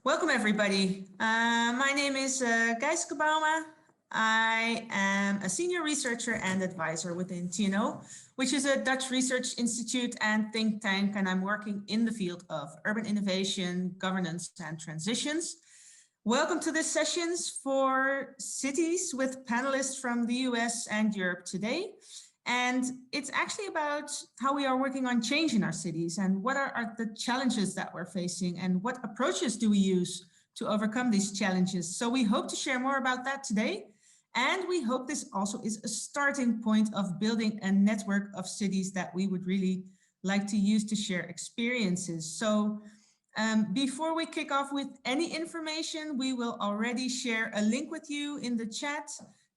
Welcome everybody. My name is Geiske Bouma. I am a senior researcher and advisor within TNO, which is a Dutch research institute and think tank, and I'm working in the field of urban innovation, governance and transitions. Welcome to this sessions for cities with panelists from the US and Europe today. And it's actually about how we are working on change in our cities and what are the challenges that we're facing and what approaches do we use to overcome these challenges. So we hope to share more about that today. And we hope this also is a starting point of building a network of cities that we would really like to use to share experiences. So before we kick off with any information, we will already share a link with you in the chat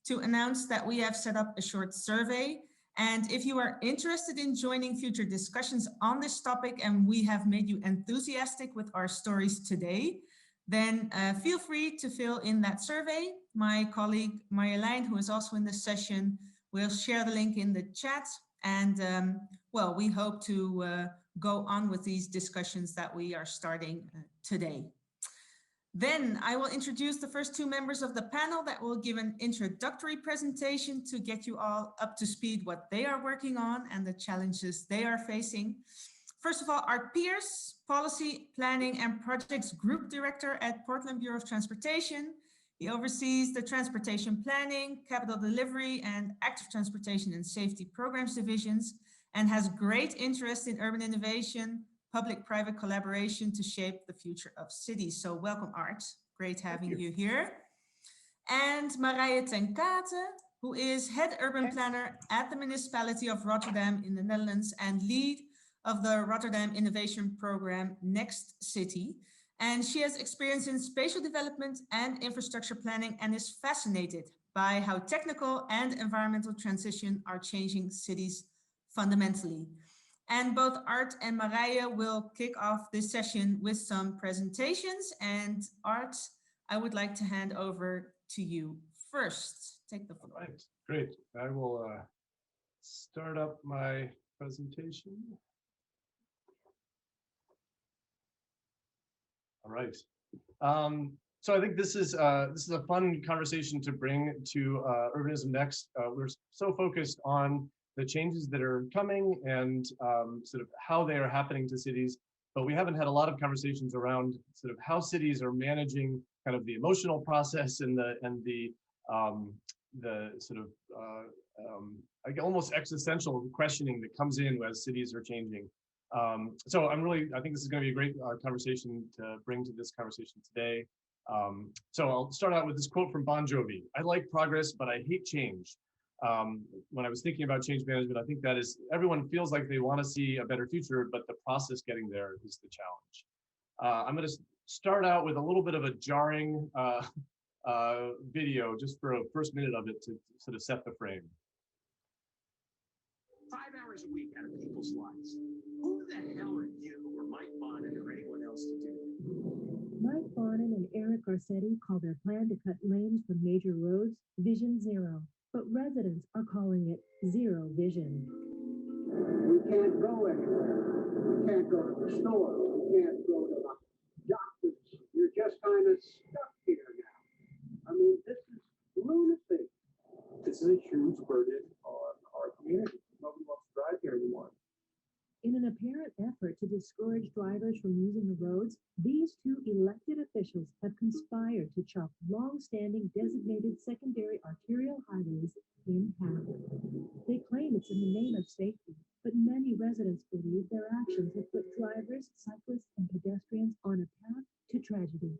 to announce that we have set up a short survey. And if you are interested in joining future discussions on this topic and we have made you enthusiastic with our stories today, then feel free to fill in that survey. My colleague Marjolein, who is also in this session, will share the link in the chat. And well, we hope to go on with these discussions that we are starting today. Then I will introduce the first two members of the panel that will give an introductory presentation to get you all up to speed what they are working on and the challenges they are facing. First of all, our Pierce, Policy, Planning and Projects Group Director at Portland Bureau of Transportation. He oversees the Transportation Planning, Capital Delivery and Active Transportation and Safety Programs divisions and has great interest in urban innovation, public-private collaboration to shape the future of cities. So welcome, Art. Great having you here. And Marije ten Kate, who is head urban planner at the municipality of Rotterdam in the Netherlands and lead of the Rotterdam Innovation Program Next City. And she has experience in spatial development and infrastructure planning and is fascinated by how technical and environmental transition are changing cities fundamentally. And both Art and Marije will kick off this session with some presentations. And Art, I would like to hand over to you first. Take the floor. All right, great. I will start up my presentation. All right. So I think this is a fun conversation to bring to Urbanism Next. We're so focused on the changes that are coming and sort of how they are happening to cities, but we haven't had a lot of conversations around sort of how cities are managing kind of the emotional process and the sort of almost existential questioning that comes in as cities are changing. So I think this is going to be a great conversation to bring to this conversation today. So I'll start out with this quote from Bon Jovi. I like progress, but I hate change. When I was thinking about change management, I think that is, everyone feels like they want to see a better future, but the process getting there is the challenge. I'm going to start out with a little bit of a jarring video, just for a first minute of it to sort of set the frame. 5 hours a week out of people's lives. Who the hell are you or Mike Bonin or anyone else to do that? Mike Bonin and Eric Garcetti call their plan to cut lanes from major roads Vision Zero, but residents are calling it Zero Vision. We can't go anywhere. We can't go to the store. We can't go to the doctors. You're just kind of stuck here now. I mean, this is lunacy. This is a huge burden on our community. Nobody wants to drive here anymore. In an apparent effort to discourage drivers from using the roads, these two elected officials have conspired to chop long-standing designated secondary arterial highways in half. They claim it's in the name of safety, but many residents believe their actions have put drivers, cyclists, and pedestrians on a path to tragedy.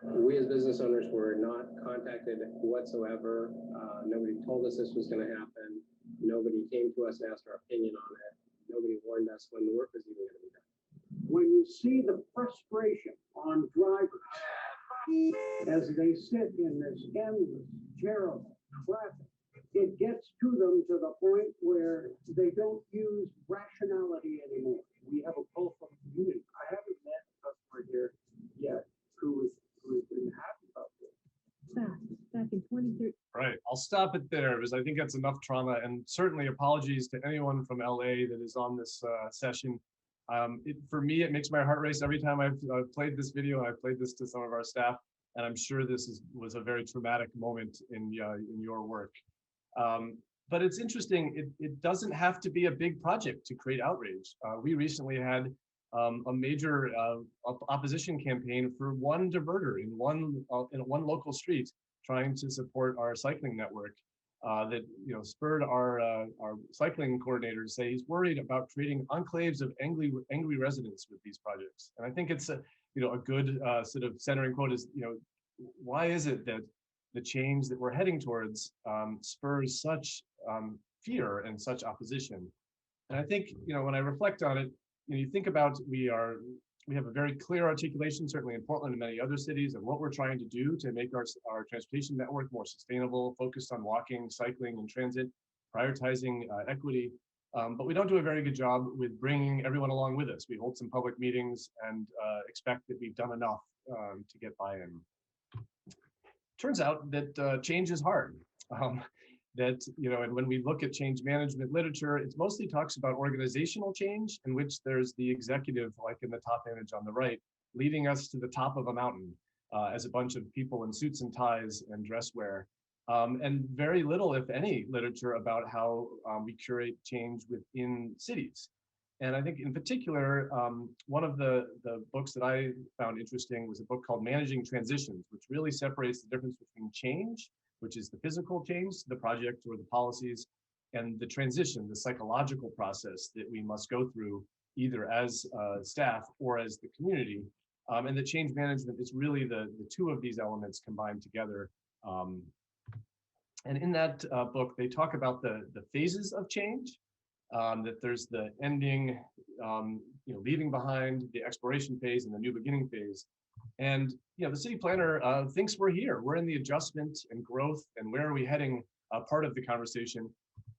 We as business owners were not contacted whatsoever. Nobody told us this was going to happen. Nobody came to us and asked our opinion on it. Nobody warned us when the work was even going to be done. When you see the frustration on drivers as they sit in this endless, terrible traffic, it gets to them to the point where they don't use rationality anymore. We have a pull from the community. I haven't met a customer here yet who has been happy about this. Back in 2013. Right, I'll stop it there because I think that's enough trauma, and certainly apologies to anyone from LA that is on this session. For me, it makes my heart race every time I've played this video. I've played this to some of our staff, and I'm sure this was a very traumatic moment in your work. But it's interesting, it doesn't have to be a big project to create outrage. We recently had a major opposition campaign for one diverter in one local street, trying to support our cycling network. That spurred our cycling coordinator to say he's worried about creating enclaves of angry residents with these projects. And I think it's a good sort of centering quote is, why is it that the change that we're heading towards spurs such fear and such opposition? And I think, when I reflect on it, you think about we have a very clear articulation, certainly in Portland and many other cities, of what we're trying to do to make our transportation network more sustainable, focused on walking, cycling, and transit, prioritizing equity. But we don't do a very good job with bringing everyone along with us. We hold some public meetings and expect that we've done enough to get buy-in. Turns out that change is hard. And when we look at change management literature, it mostly talks about organizational change, in which there's the executive, like in the top image on the right, leading us to the top of a mountain as a bunch of people in suits and ties and dress wear. And very little, if any, literature about how we curate change within cities. And I think in particular, one of the books that I found interesting was a book called Managing Transitions, which really separates the difference between change, which is the physical change, the project or the policies, and the transition, the psychological process that we must go through either as staff or as the community. And the change management is really the two of these elements combined together. And in that book, they talk about the phases of change, that there's the ending, leaving behind, the exploration phase, and the new beginning phase. And the city planner thinks we're here. We're in the adjustment and growth and where are we heading part of the conversation.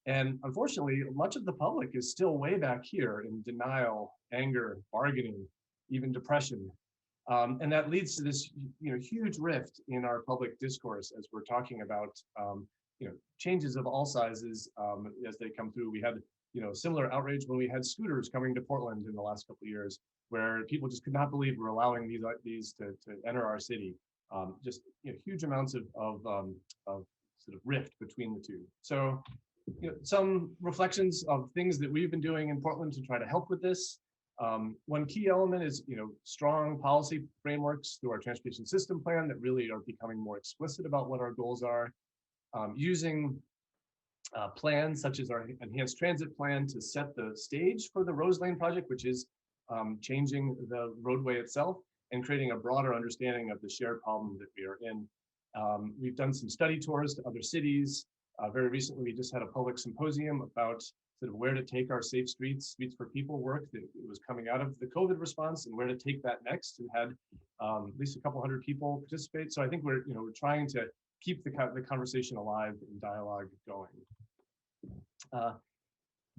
And unfortunately, much of the public is still way back here in denial, anger, bargaining, even depression. And that leads to this huge rift in our public discourse as we're talking about changes of all sizes as they come through. We had similar outrage when we had scooters coming to Portland in the last couple of years, where people just could not believe we're allowing these to enter our city. Just huge amounts of sort of rift between the two. So some reflections of things that we've been doing in Portland to try to help with this. One key element is strong policy frameworks through our transportation system plan that really are becoming more explicit about what our goals are. Using plans such as our enhanced transit plan to set the stage for the Rose Lane project, which is changing the roadway itself and creating a broader understanding of the shared problem that we are in. We've done some study tours to other cities. Very recently, we just had a public symposium about sort of where to take our safe streets for people work that was coming out of the COVID response and where to take that next, and had at least a couple hundred people participate. So I think we're trying to keep the conversation alive and dialogue going.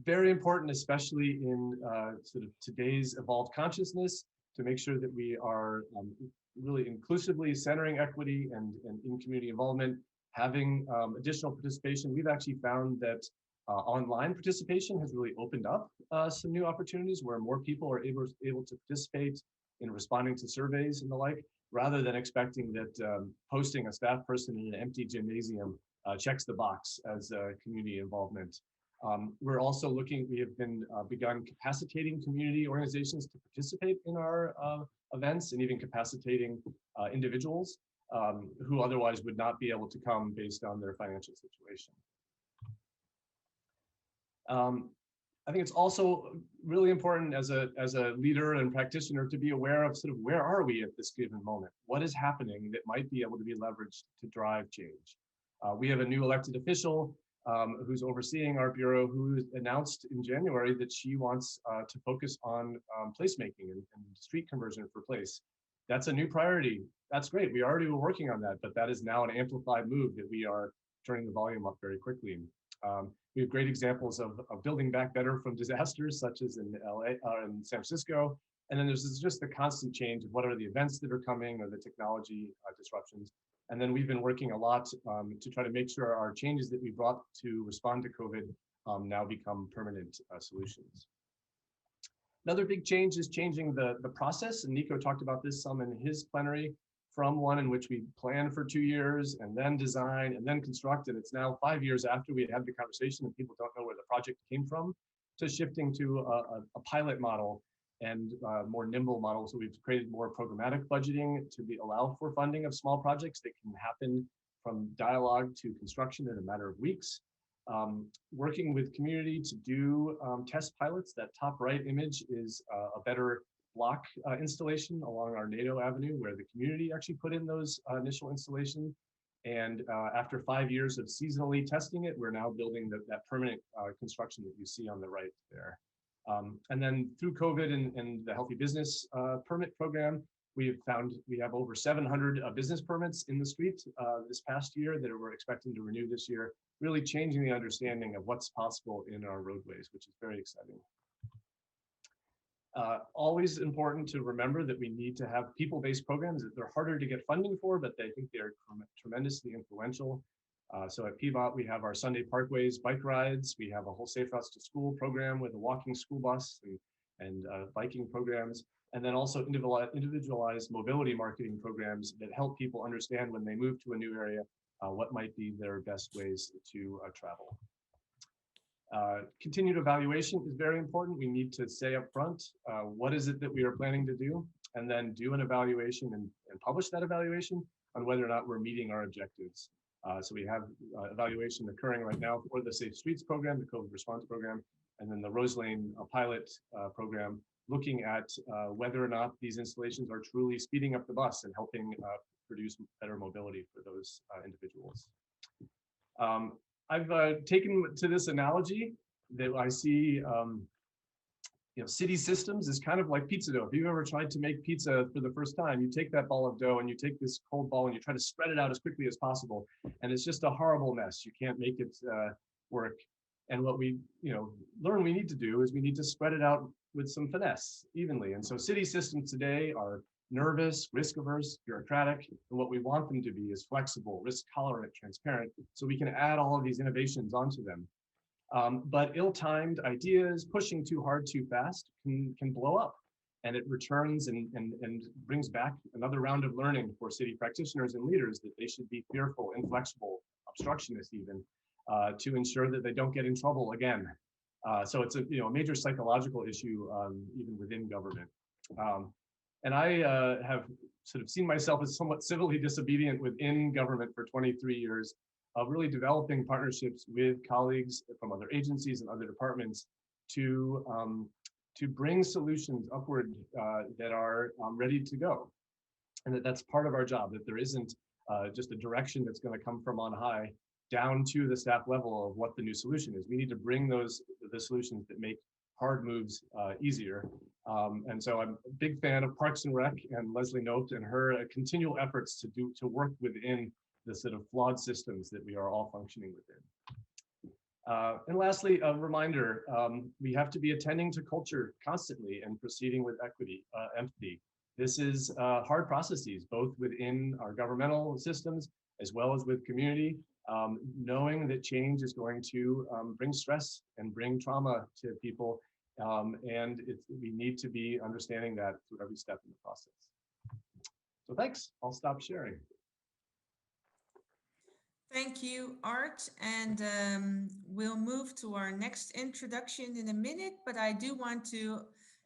Very important, especially in sort of today's evolved consciousness, to make sure that we are really inclusively centering equity and in community involvement, having additional participation. We've actually found that online participation has really opened up some new opportunities where more people are able to participate in responding to surveys and the like, rather than expecting that posting a staff person in an empty gymnasium checks the box as community involvement. We're also we have begun capacitating community organizations to participate in our events, and even capacitating individuals who otherwise would not be able to come based on their financial situation. I think it's also really important as a leader and practitioner to be aware of sort of where are we at this given moment? What is happening that might be able to be leveraged to drive change? We have a new elected official who's overseeing our bureau, who announced in January that she wants to focus on placemaking and street conversion for place. That's a new priority. That's great. We already were working on that, but that is now an amplified move that we are turning the volume up very quickly. We have great examples of building back better from disasters, such as in LA in San Francisco. And then there's just the constant change of what are the events that are coming or the technology disruptions. And then we've been working a lot to try to make sure our changes that we brought to respond to COVID now become permanent solutions. Another big change is changing the process, and Nico talked about this some in his plenary, from one in which we plan for 2 years and then design and then construct, and it's now 5 years after we had the conversation and people don't know where the project came from, to shifting to a pilot model and more nimble model. So we've created more programmatic budgeting to allow for funding of small projects that can happen from dialogue to construction in a matter of weeks. Working with community to do test pilots. That top right image is a better block installation along our NATO Avenue, where the community actually put in those initial installations. And after 5 years of seasonally testing it, we're now building that permanent construction that you see on the right there. And then through COVID and the Healthy Business Permit Program, we have over 700 business permits in the street this past year that we're expecting to renew this year, really changing the understanding of what's possible in our roadways, which is very exciting. Always important to remember that we need to have people-based programs. They're harder to get funding for, but I think they're tremendously influential. So at PVOT, we have our Sunday Parkways bike rides. We have a whole Safe Routes to School program with a walking school bus and biking programs. And then also individualized mobility marketing programs that help people understand when they move to a new area, what might be their best ways to travel. Continued evaluation is very important. We need to say up front, what is it that we are planning to do, and then do an evaluation and publish that evaluation on whether or not we're meeting our objectives. So we have evaluation occurring right now for the Safe Streets program, the COVID response program, and then the Rose Lane pilot program, looking at whether or not these installations are truly speeding up the bus and helping produce better mobility for those individuals. I've taken to this analogy that I see, city systems is kind of like pizza dough. If you've ever tried to make pizza for the first time, you take that ball of dough and you take this cold ball and you try to spread it out as quickly as possible. And it's just a horrible mess. You can't make it work. And what we learn we need to do is we need to spread it out with some finesse evenly. And so city systems today are nervous, risk averse, bureaucratic, and what we want them to be is flexible, risk tolerant, transparent, so we can add all of these innovations onto them. But ill-timed ideas, pushing too hard, too fast can blow up, and it returns and brings back another round of learning for city practitioners and leaders that they should be fearful, inflexible, obstructionist even, to ensure that they don't get in trouble again. So it's a major psychological issue even within government. And I have sort of seen myself as somewhat civilly disobedient within government for 23 years of really developing partnerships with colleagues from other agencies and other departments to bring solutions upward that are ready to go. And that's part of our job, that there isn't just a direction that's going to come from on high down to the staff level of what the new solution is. We need to bring the solutions that make hard moves easier. And so I'm a big fan of Parks and Rec and Leslie Knope and her continual efforts to work within the sort of flawed systems that we are all functioning within. And lastly, a reminder, we have to be attending to culture constantly and proceeding with empathy. This is hard processes, both within our governmental systems as well as with community. Knowing that change is going to bring stress and bring trauma to people, and we need to be understanding that through every step in the process. So thanks, I'll stop sharing. Thank you, Art, and we'll move to our next introduction in a minute, but I do want to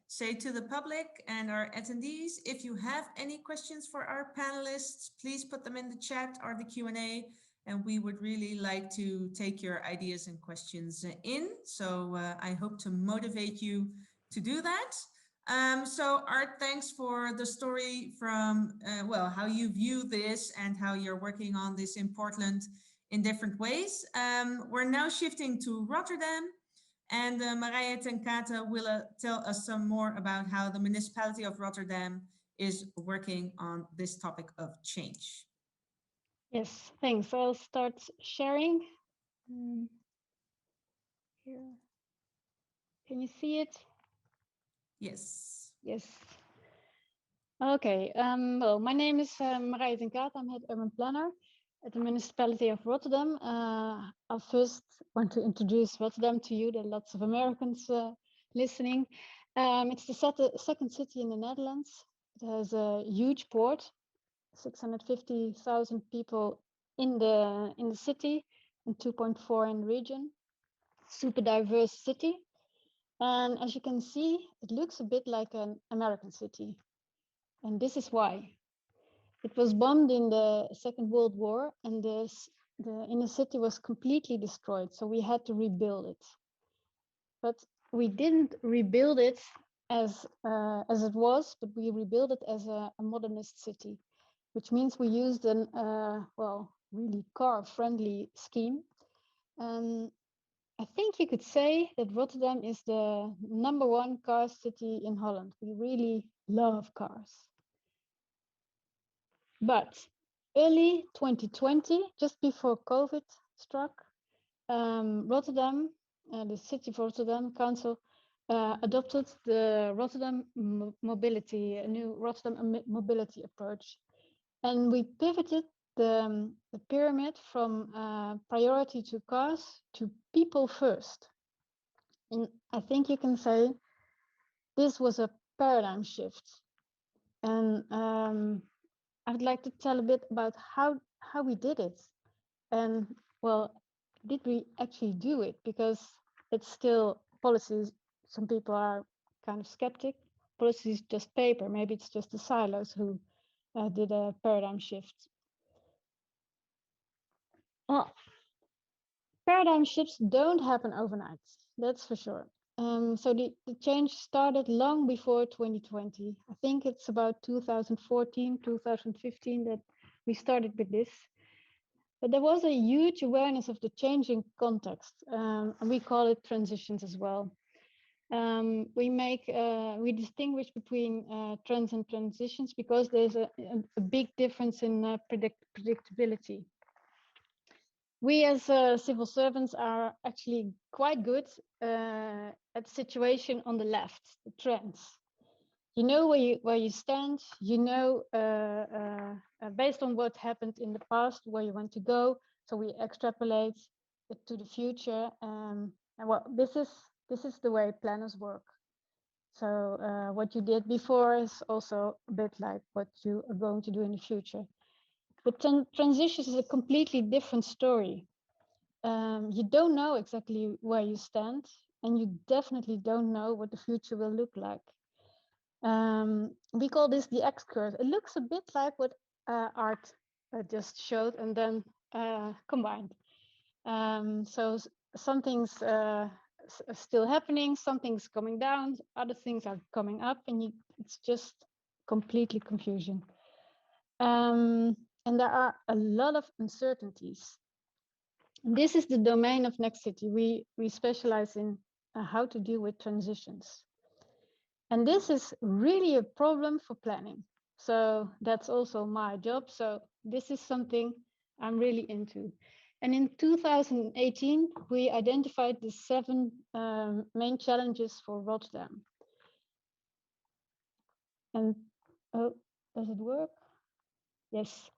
say to the public and our attendees, if you have any questions for our panelists, please put them in the chat or the Q&A, and we would really like to take your ideas and questions in. So I hope to motivate you to do that. So Art, thanks for the story from, how you view this and how you're working on this in Portland in different ways. We're now shifting to Rotterdam, and Marije ten Kate will tell us some more about how the municipality of Rotterdam is working on this topic of change. Yes, thanks. I'll start sharing. Here. Can you see it? Yes. Yes. Okay. Well, my name is Marije ten Kate. I'm head urban planner at the municipality of Rotterdam. I first want to introduce Rotterdam to you. There are lots of Americans listening. It's the second city in the Netherlands. It has a huge port, 650,000 people in the city, and 2.4 in the region. Super diverse city. And as you can see, it looks a bit like an American city. And this is why. It was bombed in the Second World War, and the inner city was completely destroyed. So we had to rebuild it. But we didn't rebuild it as it was, but we rebuilt it as a modernist city, which means we used an really car-friendly scheme. I think you could say that Rotterdam is the #1 car city in Holland. We really love cars. But early 2020, just before COVID struck, Rotterdam, the city of Rotterdam Council, adopted the Rotterdam mobility, a new Rotterdam mobility approach. And we pivoted the pyramid from priority to cars to people first. And I think you can say this was a paradigm shift. And I'd like to tell a bit about how we did it. And well, did we actually do it? Because it's still policies. Some people are kind of skeptic. Policy is just paper. Maybe it's just the silos who did a paradigm shift. Well, paradigm shifts don't happen overnight. That's for sure. So the change started long before 2020. I think it's about 2014, 2015 that we started with this. But there was a huge awareness of the changing context, and we call it transitions as well. We distinguish between trends and transitions because there's a big difference in predictability. We as civil servants are actually quite good at the situation on the left, the trends. You know where you stand, you know based on what happened in the past, where you want to go. So we extrapolate it to the future. And well, this is the way planners work. So what you did before is also a bit like what you are going to do in the future. But transitions is a completely different story. You don't know exactly where you stand, and you definitely don't know what the future will look like. We call this the X curve. It looks a bit like what Art just showed and then combined. So some things are still happening, some things coming down, other things are coming up, and it's just completely confusion. And there are a lot of uncertainties. This is the domain of Next City. We specialize in how to deal with transitions. And this is really a problem for planning. So that's also my job. So this is something I'm really into. And in 2018, we identified the 7 main challenges for Rotterdam. And oh, does it work? Yes.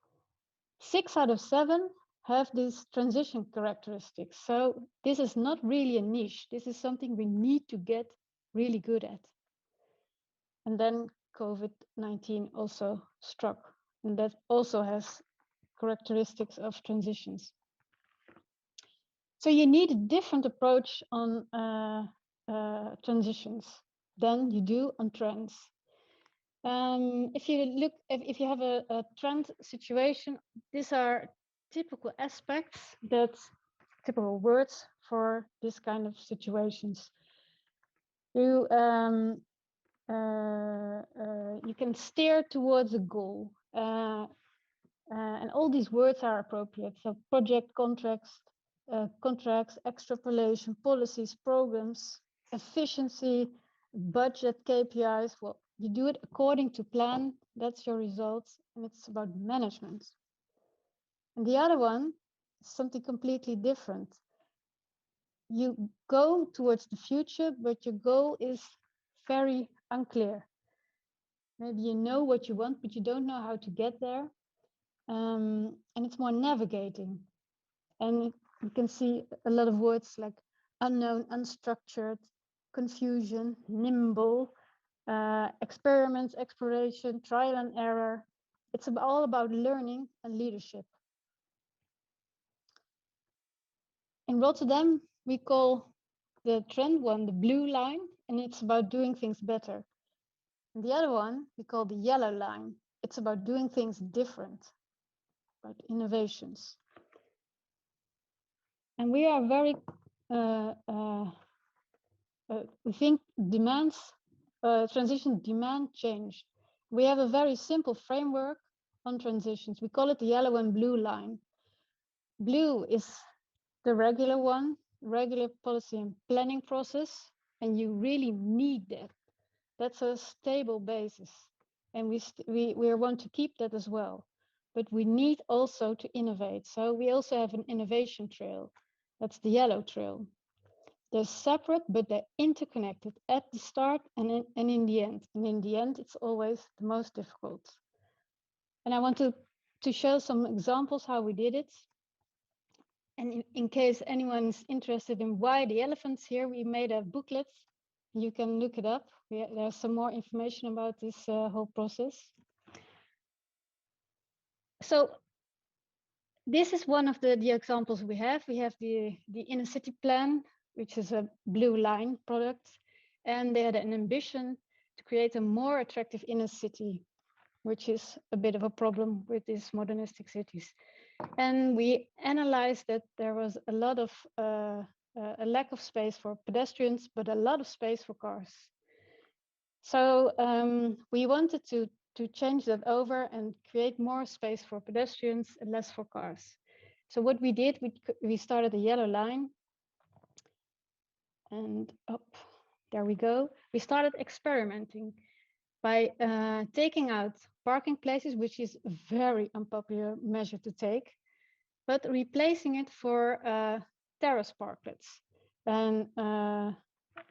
6 out of 7 have these transition characteristics. So this is not really a niche. This is something we need to get really good at. And then COVID-19 also struck, and that also has characteristics of transitions. So you need a different approach on transitions than you do on trends. If you have a trend situation, these are typical aspects, typical words for this kind of situations. You can steer towards a goal, and all these words are appropriate. So project, contracts, extrapolation, policies, programs, efficiency, budget, KPIs. Well, you do it according to plan. That's your results, and it's about management. And the other one is something completely different. You go towards the future, but your goal is very unclear. Maybe you know what you want, but you don't know how to get there. And it's more navigating. And you can see a lot of words like unknown, unstructured, confusion, nimble, experiments, exploration, trial and error. It's all about learning and leadership. In Rotterdam, we call the trend one the blue line, and it's about doing things better. And the other one we call the yellow line. It's about doing things different, about innovations. And we are very, we think transition demand change. We have a very simple framework on transitions. We call it the yellow and blue line. Blue is the regular one, regular policy and planning process, and you really need that. That's a stable basis, and we want to keep that as well. But we need also to innovate. So we also have an innovation trail. That's the yellow trail. They're separate, but they're interconnected at the start and in the end. And in the end, it's always the most difficult. And I want to show some examples how we did it. And in case anyone's interested in why the elephant's here, we made a booklet. You can look it up. There's some more information about this whole process. So this is one of the examples we have. We have the inner city plan, which is a blue line product. And they had an ambition to create a more attractive inner city, which is a bit of a problem with these modernistic cities. And we analyzed that there was a lot of a lack of space for pedestrians, but a lot of space for cars. So we wanted to change that over and create more space for pedestrians and less for cars. So what we did, we started a yellow line. And there we go. We started experimenting by taking out parking places, which is a very unpopular measure to take, but replacing it for terrace parklets and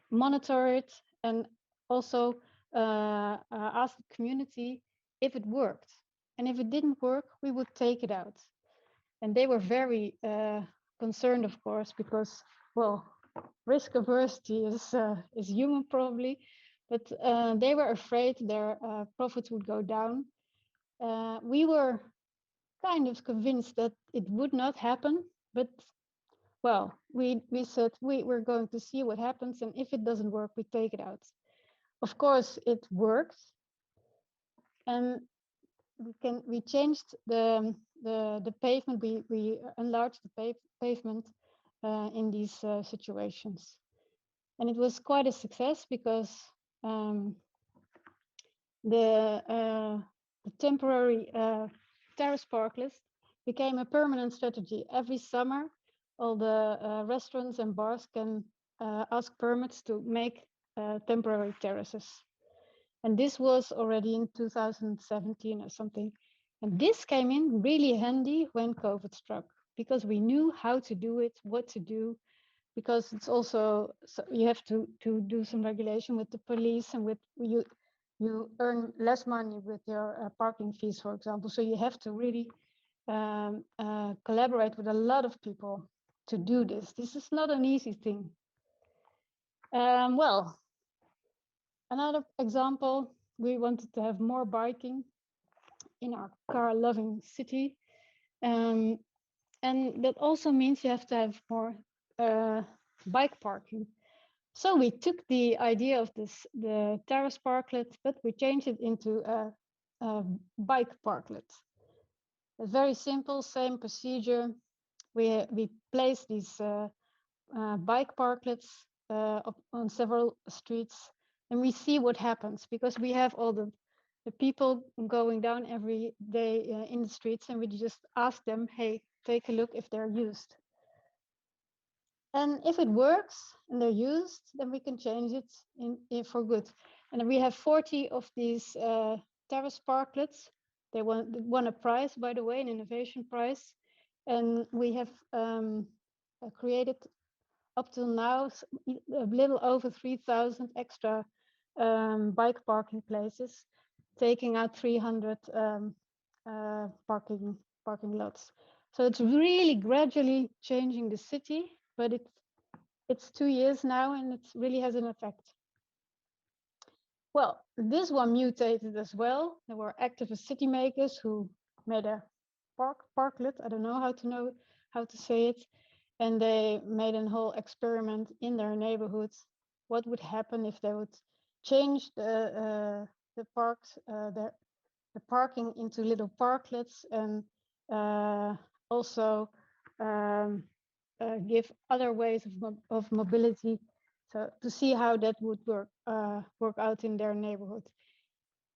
monitor it, and also ask the community if it worked. And if it didn't work, we would take it out. And they were very concerned, of course, because, well, risk aversity is human probably, but they were afraid their profits would go down. We were kind of convinced that it would not happen, but well, we said we're going to see what happens, and if it doesn't work, we take it out. Of course, it works, and we changed the pavement. We enlarged the pavement in these situations, and it was quite a success because the temporary terrace parklets became a permanent strategy. Every summer, all the restaurants and bars can ask permits to make temporary terraces. And this was already in 2017 or something. And this came in really handy when COVID struck, because we knew how to do it, what to do, because it's also, so you have to do some regulation with the police, and with you earn less money with your parking fees, for example. So you have to really collaborate with a lot of people to do this. This is not an easy thing. Well, another example, we wanted to have more biking in our car-loving city. And that also means you have to have more bike parking. So we took the idea of the terrace parklet, but we changed it into a bike parklet. It's very simple, same procedure. We place these bike parklets on several streets, and we see what happens, because we have all the people going down every day in the streets, and we just ask them, hey, take a look if they're used. And if it works and they're used, then we can change it in for good. And we have 40 of these terrace parklets. They won a prize, by the way, an innovation prize. And we have created up till now a little over 3,000 extra bike parking places, taking out 300 parking lots. So it's really gradually changing the city, but It's 2 years now, and it really has an effect. Well, this one mutated as well. There were activist city makers who made a parklet. I don't know how to say it, and they made a whole experiment in their neighborhoods. What would happen if they would change the parks, the parking into little parklets, and also give other ways of mobility, so to see how that would work out in their neighborhood.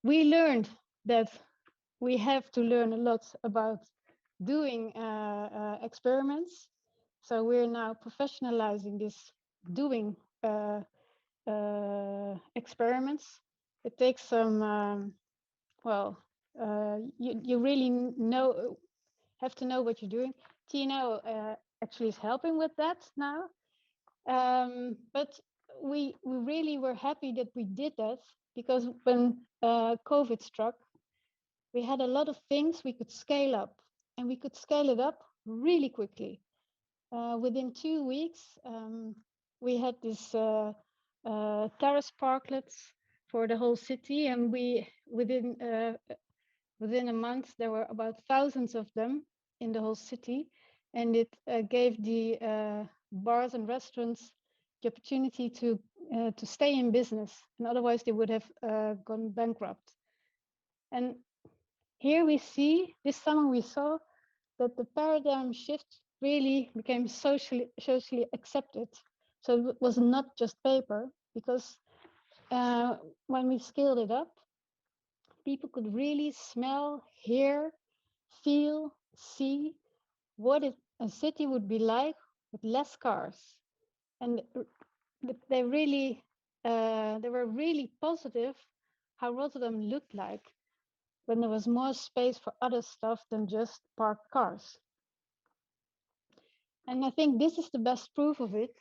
We learned that we have to learn a lot about doing experiments. So we're now professionalizing this doing experiments. It takes some, you really have to know what you're doing. Tino actually is helping with that now. But we really were happy that we did that, because when COVID struck, we had a lot of things we could scale up, and we could scale it up really quickly. Within 2 weeks, we had this terrace parklets for the whole city, and within a month there were about thousands of them in the whole city, and it gave the bars and restaurants the opportunity to stay in business, and otherwise they would have gone bankrupt. And here we see, this summer we saw that the paradigm shift really became socially accepted. So it was not just paper, because when we scaled it up, people could really smell, hear, feel, see what a city would be like with less cars. And they were really positive how Rotterdam looked like when there was more space for other stuff than just parked cars. And I think this is the best proof of it.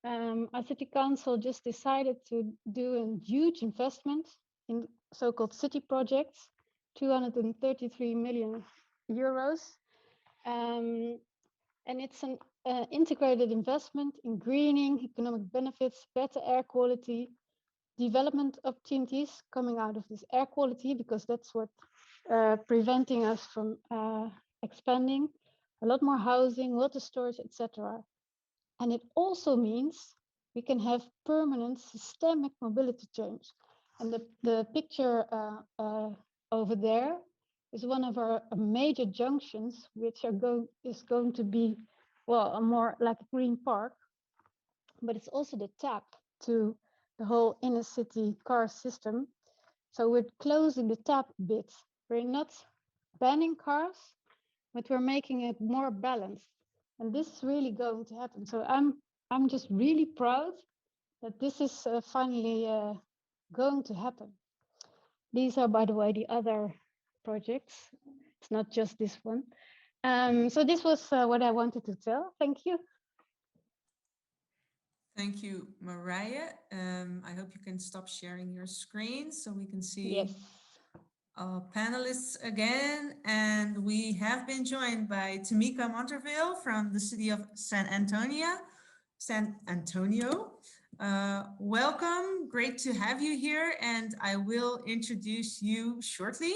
Our city council just decided to do a huge investment in so-called city projects, 233 million euros. And it's an integrated investment in greening, economic benefits, better air quality, development opportunities coming out of this air quality, because that's what preventing us from expanding, a lot more housing, water storage, etc. And it also means we can have permanent systemic mobility change. And the picture over there is one of our major junctions, which is going to be, well, a more like a green park, but it's also the tap to the whole inner city car system. So we're closing the tap bit. We're not banning cars, but we're making it more balanced. And this is really going to happen. So I'm just really proud that this is finally going to happen. These are, by the way, the other projects. It's not just this one. So this was what I wanted to tell. Thank you. Thank you, Mariah. I hope you can stop sharing your screen so we can see Yes. our panelists again. And we have been joined by Tomika Monterville from the city of San Antonio. Welcome, great to have you here, and I will introduce you shortly.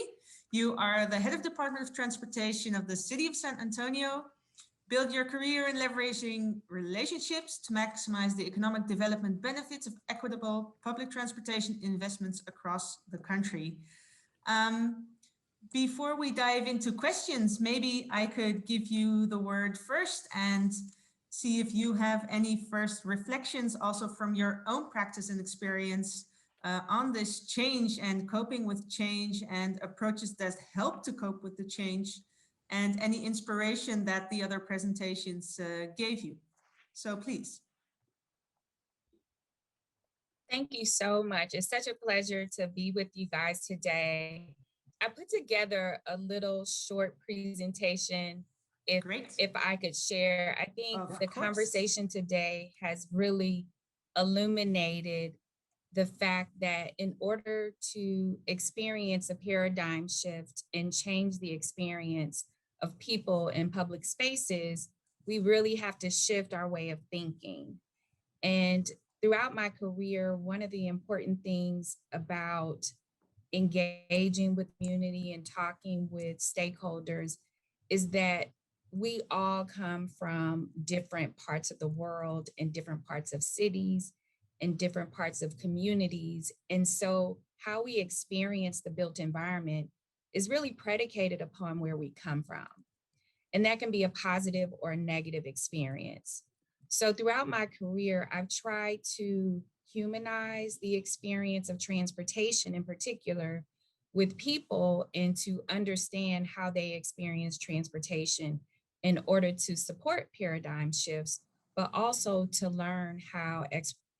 You are the head of Department of Transportation of the city of San Antonio. Build your career in leveraging relationships to maximize the economic development benefits of equitable public transportation investments across the country. Before we dive into questions, maybe I could give you the word first and see if you have any first reflections also from your own practice and experience on this change and coping with change and approaches that help to cope with the change, and any inspiration that the other presentations gave you. So please. Thank you so much. It's such a pleasure to be with you guys today. I put together a little short presentation if I could share. I think the conversation today has really illuminated the fact that in order to experience a paradigm shift and change the experience of people in public spaces, we really have to shift our way of thinking. And throughout my career, one of the important things about engaging with community and talking with stakeholders is that we all come from different parts of the world and different parts of cities and different parts of communities. And so how we experience the built environment is really predicated upon where we come from. And that can be a positive or a negative experience. So throughout my career, I've tried to humanize the experience of transportation in particular with people and to understand how they experience transportation in order to support paradigm shifts, but also to learn how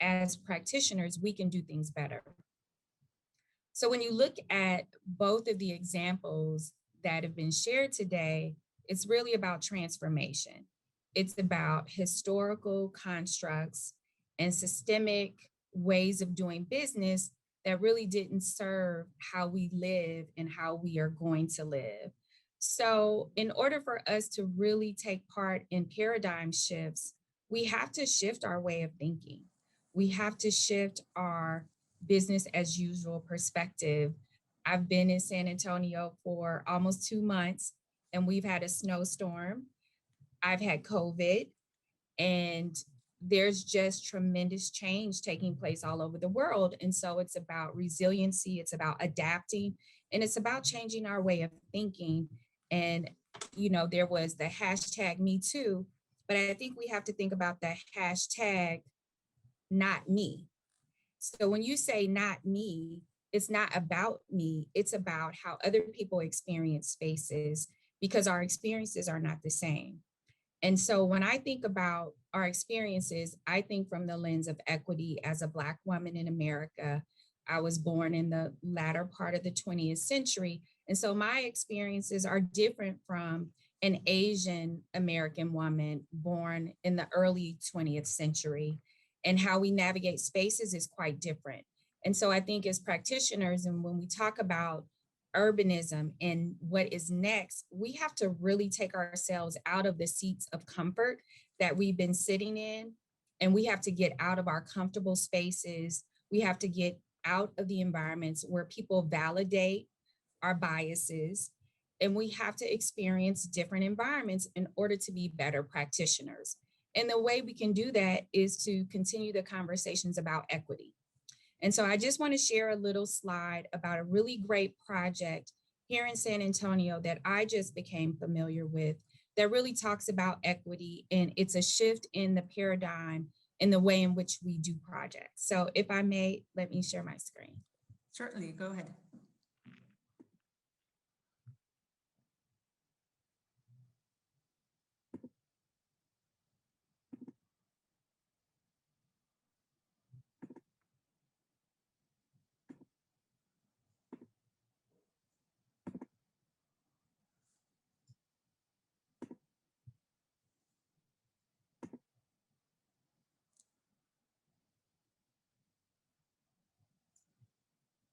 as practitioners, we can do things better. So when you look at both of the examples that have been shared today, it's really about transformation. It's about historical constructs and systemic ways of doing business that really didn't serve how we live and how we are going to live. So in order for us to really take part in paradigm shifts, we have to shift our way of thinking. We have to shift our business as usual perspective. I've been in San Antonio for almost 2 months and we've had a snowstorm. I've had COVID, and there's just tremendous change taking place all over the world. And so it's about resiliency, it's about adapting, and it's about changing our way of thinking. And, there was the hashtag Me Too, but I think we have to think about the hashtag not me. So when you say not me, it's not about me, it's about how other people experience spaces, because our experiences are not the same. And so when I think about our experiences, I think from the lens of equity as a Black woman in America. I was born in the latter part of the 20th century. And so my experiences are different from an Asian American woman born in the early 20th century. And how we navigate spaces is quite different. And so I think as practitioners, and when we talk about urbanism and what is next, we have to really take ourselves out of the seats of comfort that we've been sitting in, and we have to get out of our comfortable spaces. We have to get out of the environments where people validate our biases, and we have to experience different environments in order to be better practitioners. And the way we can do that is to continue the conversations about equity. And so I just want to share a little slide about a really great project here in San Antonio that I just became familiar with that really talks about equity, and it's a shift in the paradigm in the way in which we do projects. So if I may, let me share my screen. Certainly, go ahead.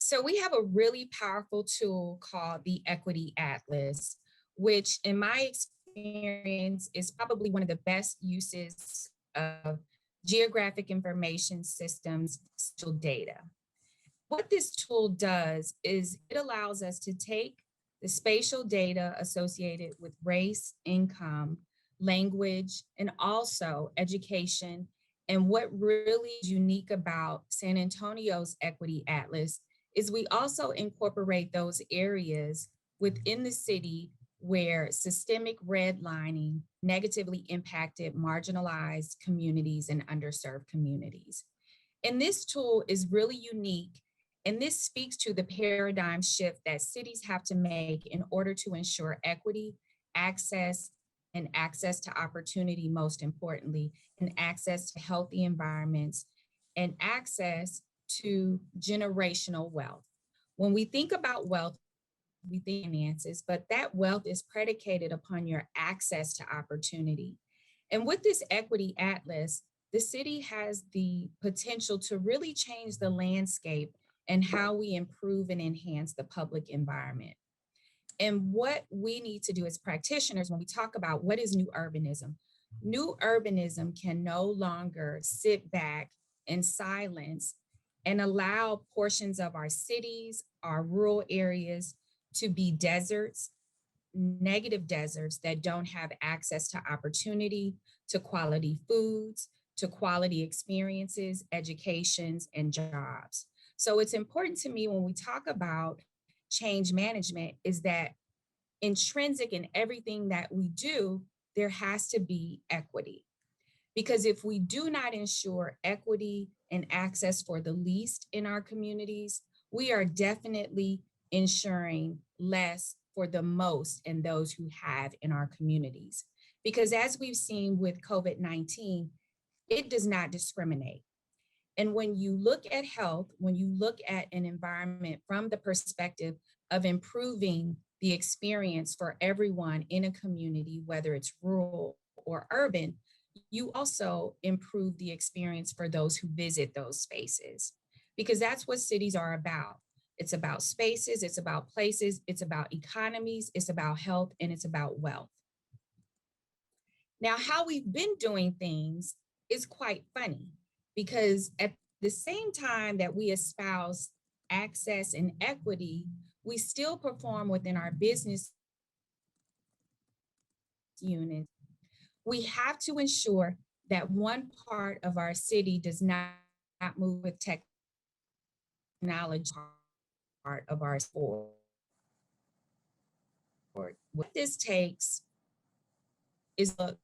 So we have a really powerful tool called the Equity Atlas, which in my experience is probably one of the best uses of geographic information systems spatial data. What this tool does is it allows us to take the spatial data associated with race, income, language, and also education. And what really is unique about San Antonio's Equity Atlas is we also incorporate those areas within the city where systemic redlining negatively impacted marginalized communities and underserved communities. And this tool is really unique, and this speaks to the paradigm shift that cities have to make in order to ensure equity, access, and access to opportunity, most importantly, and access to healthy environments, and access to generational wealth. When we think about wealth, we think finances, but that wealth is predicated upon your access to opportunity. And with this Equity Atlas, the city has the potential to really change the landscape and how we improve and enhance the public environment. And what we need to do as practitioners, when we talk about what is new urbanism, New urbanism can no longer sit back in silence and allow portions of our cities, our rural areas to be deserts, negative deserts that don't have access to opportunity, to quality foods, to quality experiences, educations, and jobs. So it's important to me when we talk about change management is that intrinsic in everything that we do, there has to be equity. Because if we do not ensure equity and access for the least in our communities, we are definitely ensuring less for the most in those who have in our communities. Because as we've seen with COVID-19, it does not discriminate. And when you look at health, when you look at an environment from the perspective of improving the experience for everyone in a community, whether it's rural or urban, you also improve the experience for those who visit those spaces, because that's what cities are about. It's about spaces, it's about places, it's about economies, it's about health, and it's about wealth. Now, how we've been doing things is quite funny, because at the same time that we espouse access and equity, we still perform within our business units. We have to ensure that one part of our city does not move with technology part of our sport. What this takes is look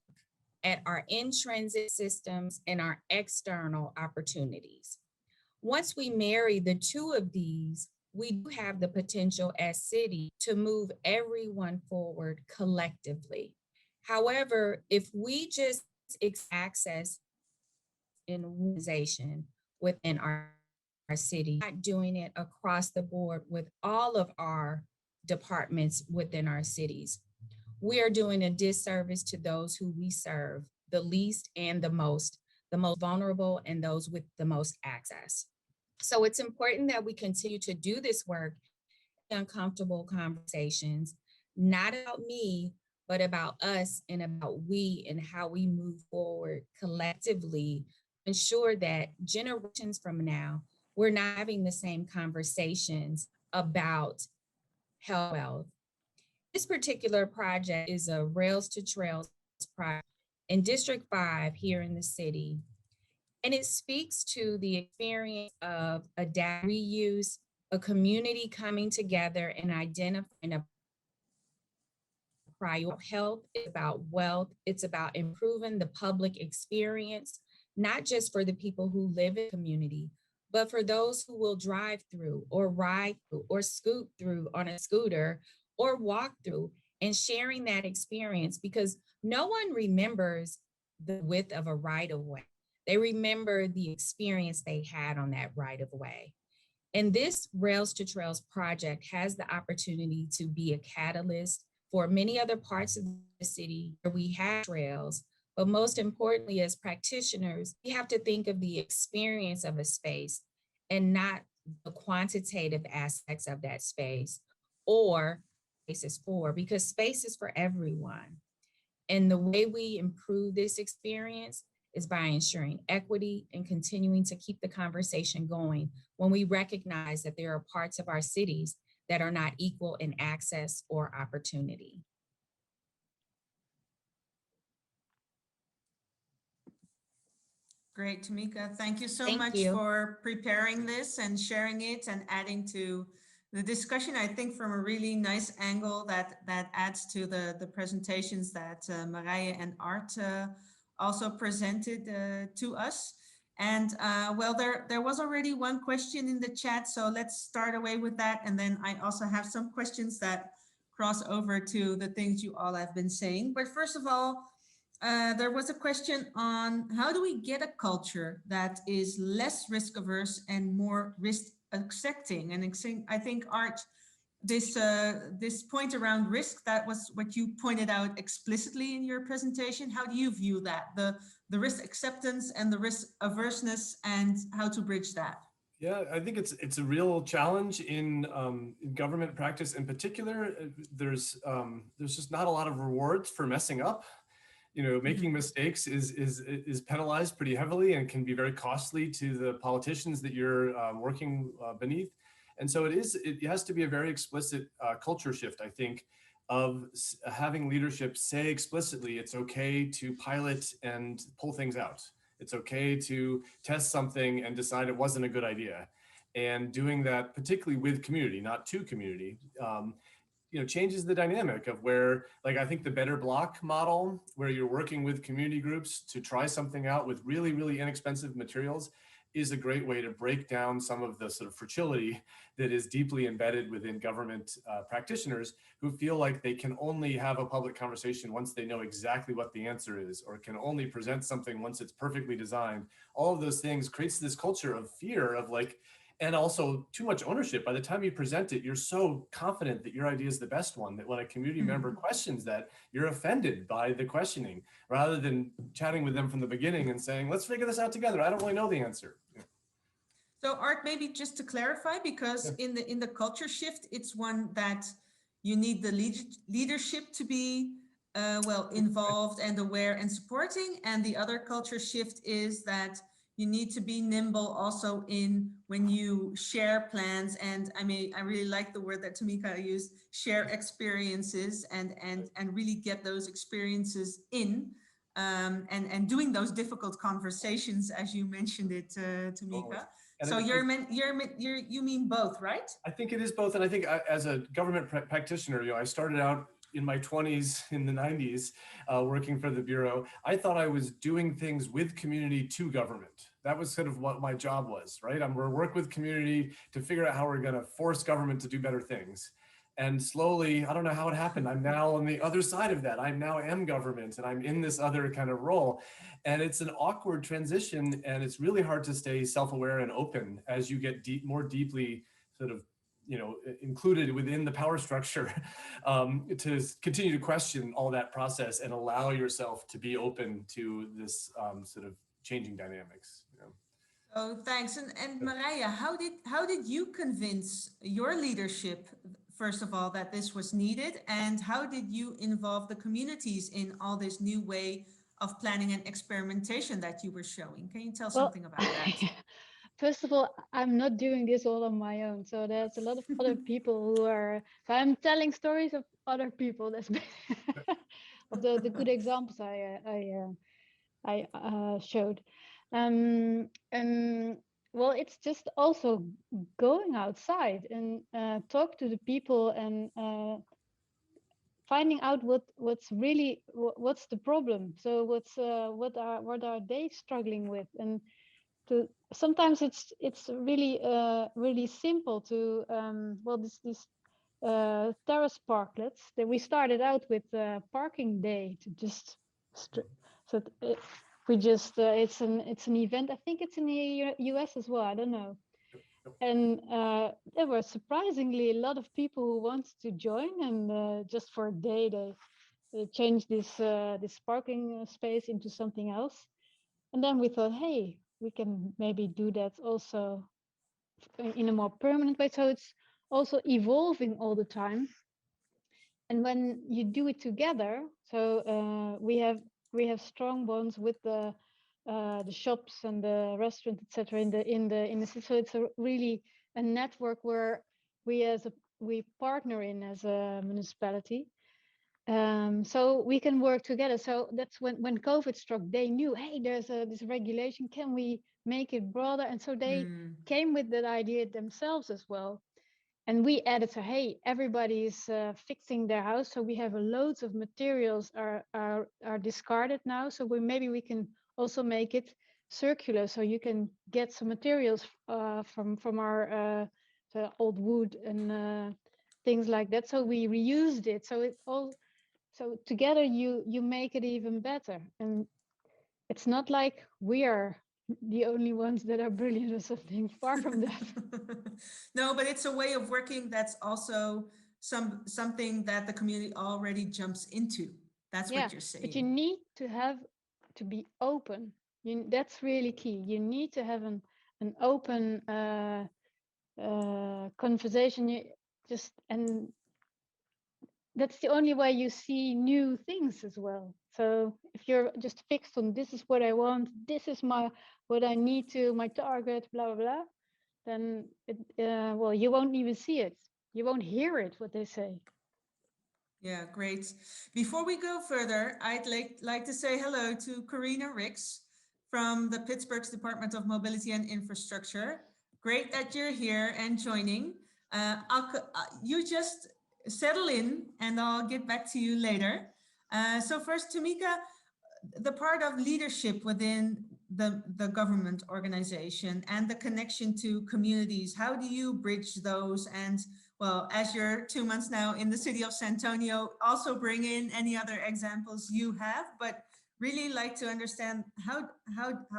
at our intrinsic systems and our external opportunities. Once we marry the two of these, we do have the potential as city to move everyone forward collectively. However, if we just access in organization within our city, not doing it across the board with all of our departments within our cities, we are doing a disservice to those who we serve, the least and the most vulnerable, and those with the most access. So it's important that we continue to do this work, uncomfortable conversations, not about me, but about us and about we and how we move forward collectively, ensure that generations from now, we're not having the same conversations about health. This particular project is a Rails to Trails project in District 5 here in the city. And it speaks to the experience of a data reuse, a community coming together and identifying a priority. Health is about wealth. It's about improving the public experience, not just for the people who live in the community, but for those who will drive through or ride through or scoot through on a scooter or walk through, and sharing that experience, because no one remembers the width of a right of way. They remember the experience they had on that right of way. And this Rails to Trails project has the opportunity to be a catalyst for many other parts of the city where we have trails. But most importantly, as practitioners, we have to think of the experience of a space and not the quantitative aspects of that space or spaces for, because space is for everyone. And the way we improve this experience is by ensuring equity and continuing to keep the conversation going when we recognize that there are parts of our cities that are not equal in access or opportunity. Great, Tomika. Thank you so Thank much you. for preparing this and sharing it and adding to the discussion, I think, from a really nice angle that adds to the presentations that Marije and Art also presented to us. And well, there was already one question in the chat, so let's start away with that. And then I also have some questions that cross over to the things you all have been saying. But first of all, there was a question on how do we get a culture that is less risk averse and more risk accepting? And I think, Art, this point around risk, that was what you pointed out explicitly in your presentation. How do you view that, the risk acceptance and the risk averseness, and how to bridge that? Yeah, I think it's a real challenge in government practice in particular. There's just not a lot of rewards for messing up. Making mistakes is penalized pretty heavily and can be very costly to the politicians that you're working beneath. And so it has to be a very explicit culture shift, I think, of having leadership say explicitly it's okay to pilot and pull things out. It's okay to test something and decide it wasn't a good idea. And doing that particularly with community, not to community, changes the dynamic of where, like, I think the Better Block model, where you're working with community groups to try something out with really, really inexpensive materials, is a great way to break down some of the sort of fragility that is deeply embedded within government practitioners who feel like they can only have a public conversation once they know exactly what the answer is, or can only present something once it's perfectly designed. All of those things creates this culture of fear of like, and also too much ownership. By the time you present it, you're so confident that your idea is the best one that when a community member questions that, you're offended by the questioning rather than chatting with them from the beginning and saying, let's figure this out together. I don't really know the answer. So Art, maybe just to clarify, because in the culture shift, it's one that you need the leadership to be well involved and aware and supporting, and the other culture shift is that you need to be nimble also in when you share plans. And I really like the word that Tomika used, share experiences, and really get those experiences in, and doing those difficult conversations, as you mentioned it, Tomika. So you mean both, right? I think it is both. And I think as a government practitioner, I started out in my 20s in the 90s working for the Bureau. I thought I was doing things with community to government. That was sort of what my job was, right? I'm going to work with community to figure out how we're going to force government to do better things. And slowly, I don't know how it happened, I'm now on the other side of that. I now am government and I'm in this other kind of role. And it's an awkward transition, and it's really hard to stay self-aware and open as you get more deeply sort of included within the power structure, to continue to question all that process and allow yourself to be open to this sort of changing dynamics. Oh, thanks. And Marija, how did you convince your leadership, first of all, that this was needed, and how did you involve the communities in all this new way of planning and experimentation that you were showing? Can you tell something about that? First of all, I'm not doing this all on my own. So there's a lot of other people who are, so I'm telling stories of other people. That's of the good examples I showed. Well, it's just also going outside and talk to the people and finding out what's the problem. So what are they struggling with, and sometimes it's really really simple to these terrace parklets that we started out with parking day to just it's an event. I think it's in the US as well, I don't know. And there were surprisingly a lot of people who wanted to join, and just for a day they changed this parking space into something else. And then we thought, hey, we can maybe do that also in a more permanent way. So it's also evolving all the time. And when you do it together, so we have strong bonds with the shops and the restaurant, etc. in the city. So it's really a network where we partner in as a municipality. So we can work together. So that's when COVID struck, they knew, hey, there's this regulation, can we make it broader? And so they came with that idea themselves as well. And we added, so hey, everybody is fixing their house, so we have loads of materials are discarded now. So maybe we can also make it circular, so you can get some materials from our old wood and things like that. So we reused it. So together you make it even better. And it's not like we are the only ones that are brilliant or something, far from that. No, but it's a way of working that's also something that the community already jumps into. That's what you're saying. But you need to be open. That's really key. You need to have an open conversation. that's the only way you see new things as well. So if you're just fixed on this is what I want, this is what I need to my target, blah blah blah, then well, you won't even see it. You won't hear it, what they say. Yeah, great. Before we go further, I'd like to say hello to Karina Ricks from the Pittsburgh's Department of Mobility and Infrastructure. Great that you're here and joining. You just settle in and I'll get back to you later. So first, Tomika, the part of leadership within the government organization and the connection to communities, how do you bridge those? And well, as you're 2 months now in the city of San Antonio, also bring in any other examples you have, but really like to understand how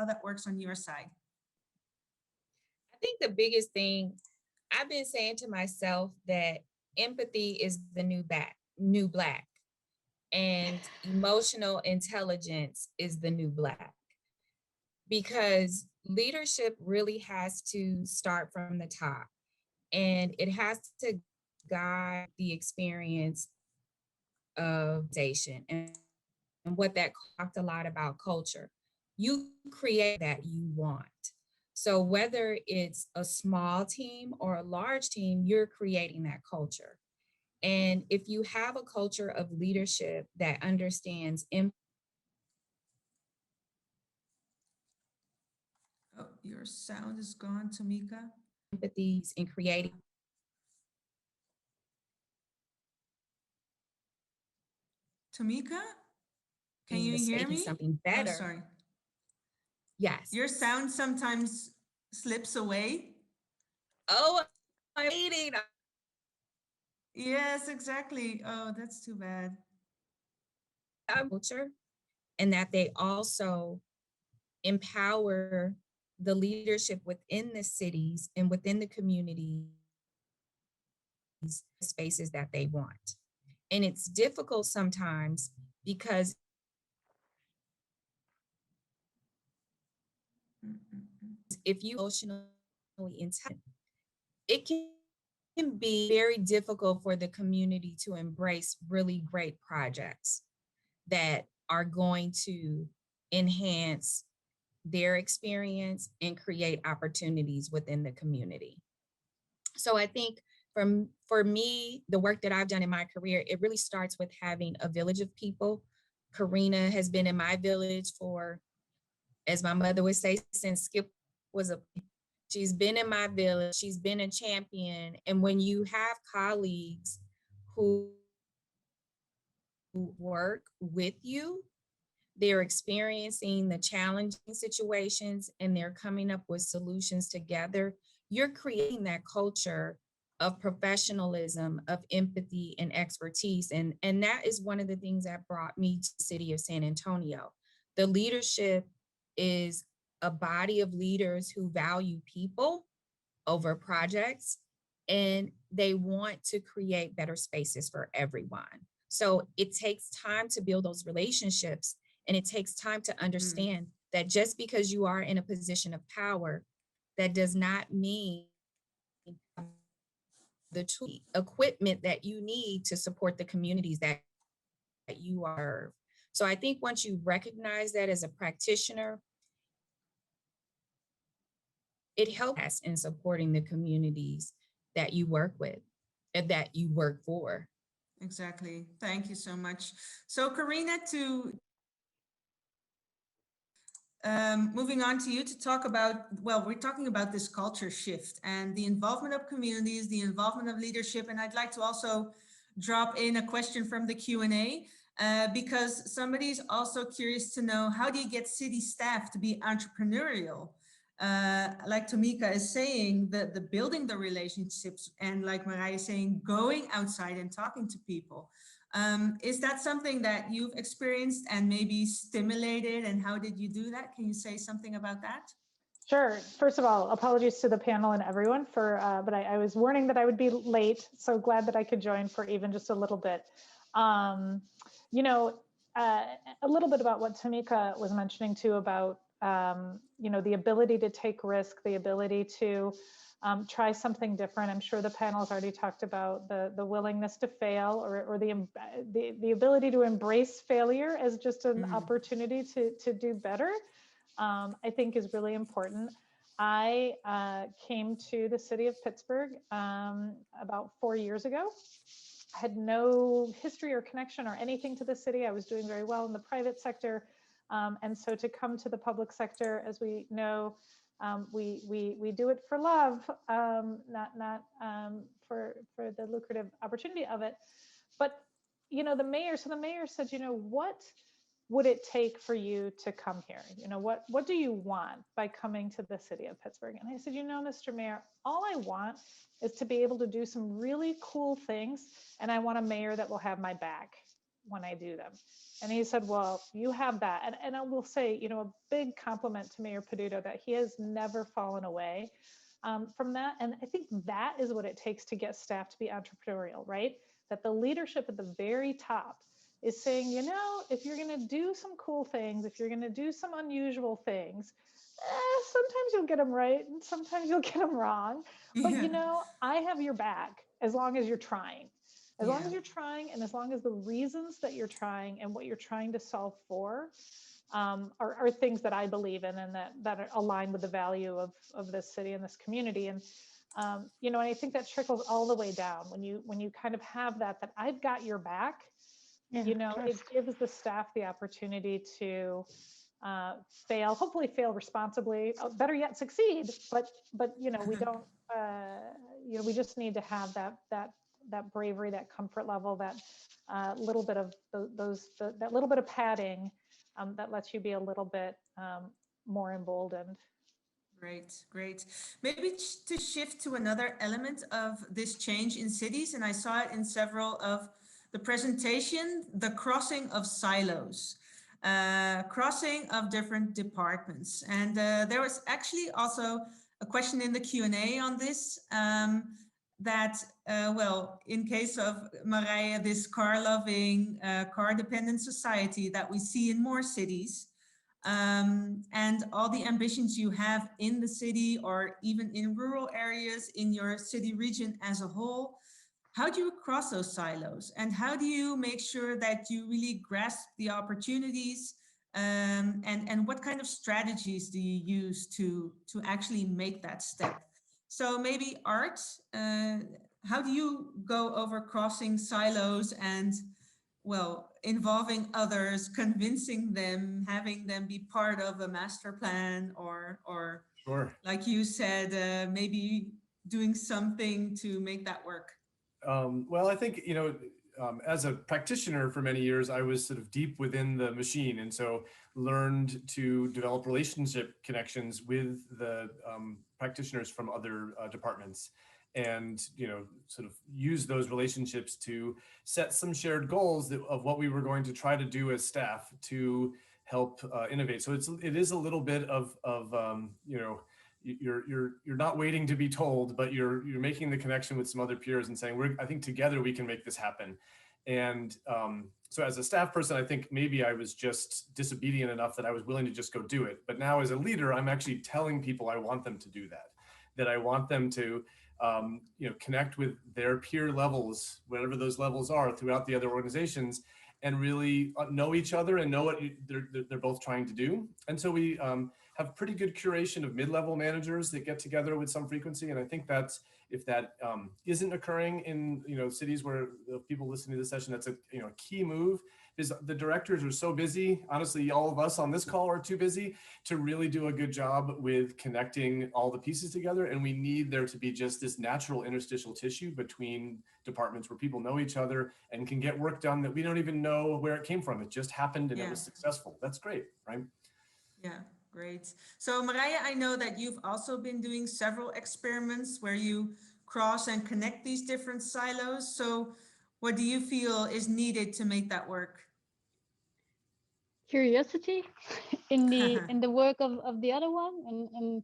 that works on your side. I think the biggest thing I've been saying to myself that empathy is the new black, and emotional intelligence is the new black, because leadership really has to start from the top, and it has to guide the experience of station. And what that talked a lot about culture. You create that you want. So whether it's a small team or a large team, you're creating that culture. And if you have a culture of leadership that understands Oh, your sound is gone, Tomika. empathies in creating. Tomika, can you hear me? Something better. Oh, sorry. Yes. Your sound sometimes slips away. Oh, I'm eating. Yes, exactly. Oh, that's too bad. Culture, and that they also empower the leadership within the cities and within the communities spaces that they want. And it's difficult sometimes because if you emotionally intelligent, it can be very difficult for the community to embrace really great projects that are going to enhance their experience and create opportunities within the community. So I think for me, the work that I've done in my career, it really starts with having a village of people. Karina has been in my village for, as my mother would say, since Skip was she's been in my village, she's been a champion. And when you have colleagues who work with you, they're experiencing the challenging situations and they're coming up with solutions together, you're creating that culture of professionalism, of empathy and expertise. And that is one of the things that brought me to the city of San Antonio. The leadership is a body of leaders who value people over projects, and they want to create better spaces for everyone. So it takes time to build those relationships, and it takes time to understand that just because you are in a position of power, that does not mean the tool equipment that you need to support the communities that you are. So I think once you recognize that as a practitioner, it helps us in supporting the communities that you work with and that you work for. Exactly. Thank you so much. So Karina, moving on to you to talk about, well, we're talking about this culture shift and the involvement of communities, the involvement of leadership. And I'd like to also drop in a question from the Q&A because somebody's also curious to know, how do you get city staff to be entrepreneurial? Like Tomika is saying, the building the relationships, and like Marije is saying, going outside and talking to people. Is that something that you've experienced and maybe stimulated, and how did you do that? Can you say something about that? Sure. First of all, apologies to the panel and everyone for, but I was warning that I would be late, so glad that I could join for even just a little bit. You know, a little bit about what Tomika was mentioning too about you know, the ability to take risk, the ability to try something different. I'm sure the panel has already talked about the willingness to fail, or the ability to embrace failure as just an opportunity to do better. I think is really important. I came to the city of Pittsburgh about 4 years ago. I had no history or connection or anything to the city. I was doing very well in the private sector. And so to come to the public sector, as we know, we do it for love, not for the lucrative opportunity of it. But, you know, the mayor said, you know, what would it take for you to come here? You know, what do you want by coming to the city of Pittsburgh? And I said, you know, Mr. Mayor, all I want is to be able to do some really cool things. And I want a mayor that will have my back when I do them. And he said, well, you have that. And I will say, you know, a big compliment to Mayor Peduto that he has never fallen away from that. And I think that is what it takes to get staff to be entrepreneurial, right? That the leadership at the very top is saying, you know, if you're going to do some cool things, if you're going to do some unusual things, sometimes you'll get them right and sometimes you'll get them wrong. But, you know, I have your back as long as you're trying. As long as you're trying, and as long as the reasons that you're trying and what you're trying to solve for are things that I believe in and that are aligned with the value of this city and this community. And you know, and I think that trickles all the way down when you kind of have that I've got your back. You know, it gives the staff the opportunity to fail, hopefully fail responsibly, better yet succeed. But you know, we don't. You know, we just need to have that bravery, that comfort level, that little bit of that little bit of padding that lets you be a little bit more emboldened. Great, great. Maybe to shift to another element of this change in cities, and I saw it in several of the presentation, the crossing of silos, crossing of different departments. And there was actually also a question in the Q&A on this, that, well, in case of Marije, this car-loving, car-dependent society that we see in more cities, and all the ambitions you have in the city or even in rural areas in your city region as a whole, how do you cross those silos? And how do you make sure that you really grasp the opportunities? And what kind of strategies do you use to actually make that step? So maybe Art, how do you go over crossing silos and, well, involving others, convincing them, having them be part of a master plan, or Sure. like you said, maybe doing something to make that work? Well, I think, you know, as a practitioner for many years, I was sort of deep within the machine, and so learned to develop relationship connections with the practitioners from other departments, and, you know, sort of use those relationships to set some shared goals of what we were going to try to do as staff to help innovate. So it is a little bit of you know, you're not waiting to be told, but you're making the connection with some other peers and saying, I think together we can make this happen. And so as a staff person, I think maybe I was just disobedient enough that I was willing to just go do it. But now as a leader, I'm actually telling people I want them to do that I want them to you know, connect with their peer levels, whatever those levels are throughout the other organizations, and really know each other and know what they're both trying to do. And so we have pretty good curation of mid-level managers that get together with some frequency. And I think that's, if that isn't occurring in, you know, cities where the people listening to this session, that's a, you know, key move, is the directors are so busy. Honestly, all of us on this call are too busy to really do a good job with connecting all the pieces together. And we need there to be just this natural interstitial tissue between departments where people know each other and can get work done that we don't even know where it came from. It just happened and it was successful. That's great, right? Yeah, great. So Marije, I know that you've also been doing several experiments where you cross and connect these different silos. So what do you feel is needed to make that work? Curiosity in the work of the other one, and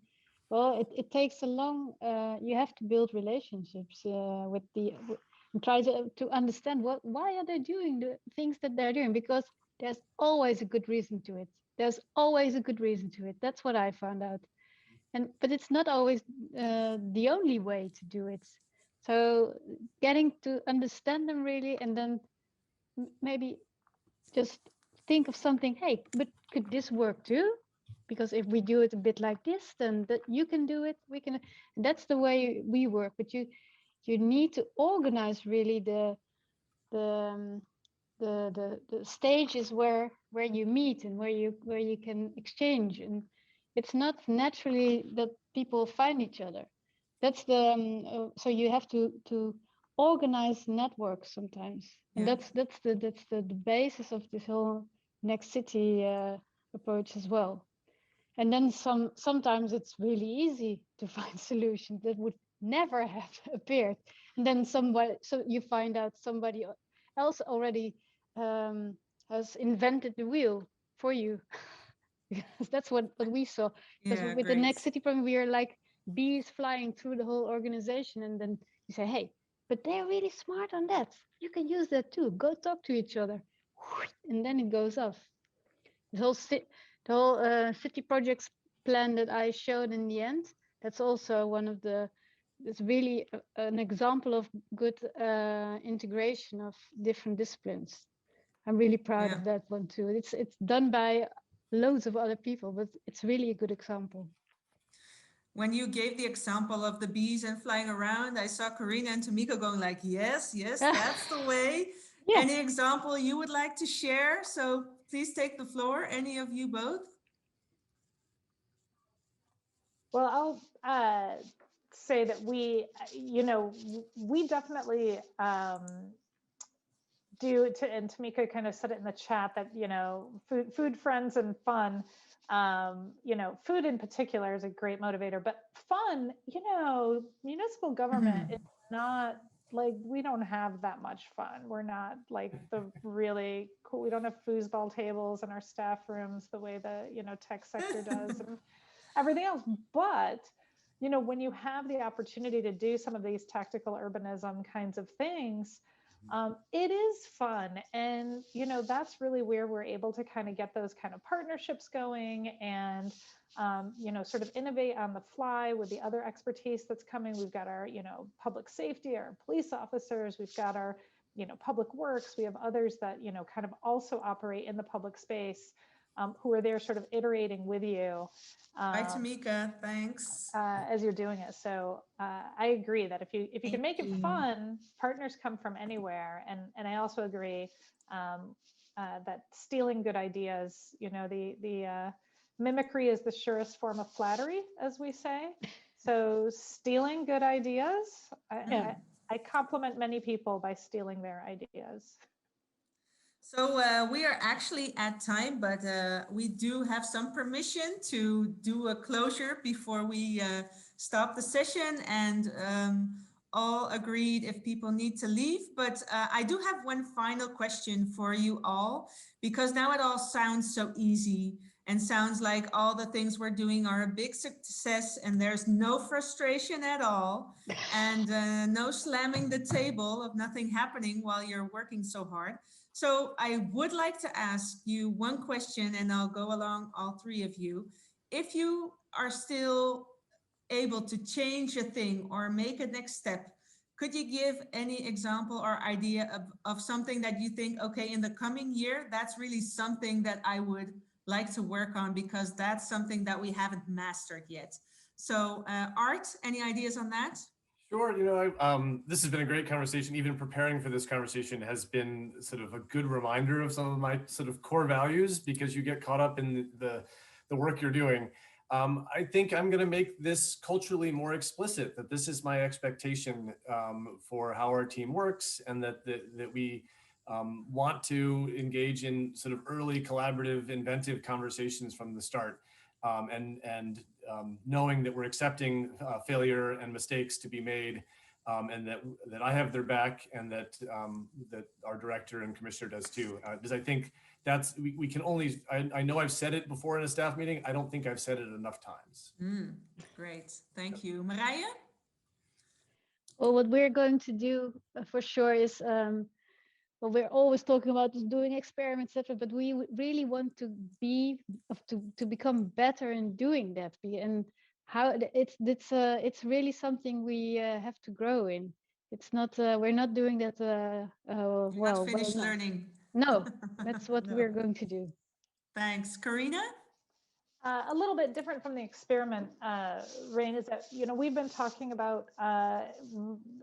well, it takes a long. You have to build relationships with and try to understand why are they doing the things that they're doing, because there's always a good reason to it. there's always a good reason to it. That's what I found out. But it's not always the only way to do it. So getting to understand them really, and then maybe just think of something, hey, but could this work too? Because if we do it a bit like this, then that you can do it, we can. That's the way we work. But you need to organize really the stages where you meet and where you can exchange, and it's not naturally that people find each other. That's the so you have to organize networks sometimes, and Yeah. that's the basis of this whole next city approach as well. And then sometimes it's really easy to find solutions that would never have appeared, and then so you find out somebody else already has invented the wheel for you. Because that's what we saw. Because Yeah, with the great. next city program, we are like bees flying through the whole organization, and then you say, hey, but they're really smart on that. You can use that too. Go talk to each other, and then it goes off. The whole city projects plan that I showed in the end. That's also one of the. It's really an example of good integration of different disciplines. I'm really proud of that one too. It's done by loads of other people, but it's really a good example. When you gave the example of the bees and flying around, I saw Karina and Tomika going like, yes, that's the way. Yeah. Any example you would like to share? So please take the floor, any of you both. Well, I'll say that we definitely do, and Tomika kind of said it in the chat, that, food, friends, and fun. Food in particular is a great motivator, but fun, municipal government is not like, we don't have that much fun. We're not like the really cool, we don't have foosball tables in our staff rooms the way the, tech sector does and everything else. But, when you have the opportunity to do some of these tactical urbanism kinds of things, it is fun. And, that's really where we're able to kind of get those kind of partnerships going and, sort of innovate on the fly with the other expertise that's coming. We've got our, public safety, our police officers, we've got our, public works, we have others that, kind of also operate in the public space, who are there sort of iterating with you. Bye, Tomika. Thanks. As you're doing it. So I agree that if you can make it fun, partners come from anywhere. And I also agree that stealing good ideas, the mimicry is the surest form of flattery, as we say. So stealing good ideas, I compliment many people by stealing their ideas. So we are actually at time, but we do have some permission to do a closure before we stop the session, and all agreed if people need to leave. But I do have one final question for you all, because now it all sounds so easy and sounds like all the things we're doing are a big success and there's no frustration at all, and no slamming the table of nothing happening while you're working so hard. So I would like to ask you one question, and I'll go along all three of you. If you are still able to change a thing or make a next step, could you give any example or idea of something that you think, okay, in the coming year, that's really something that I would like to work on because that's something that we haven't mastered yet? So Art, any ideas on that? Sure. This has been a great conversation. Even preparing for this conversation has been sort of a good reminder of some of my sort of core values, because you get caught up in the work you're doing. I think I'm going to make this culturally more explicit, that this is my expectation for how our team works, and that we want to engage in sort of early collaborative, inventive conversations from the start. And knowing that we're accepting failure and mistakes to be made, and that I have their back, and that our director and commissioner does too. Because I think that's, we can only, I know I've said it before in a staff meeting, I don't think I've said it enough times. Great, thank you. Marije? Well, what we're going to do for sure is well, we're always talking about doing experiments, etc. But we really want to to become better in doing that. And how it's really something we have to grow in. It's not we're not doing that well Finished enough. learning. No, that's what No. we're going to do. Thanks. Karina? A little bit different from the experiment, Rain, is that, we've been talking about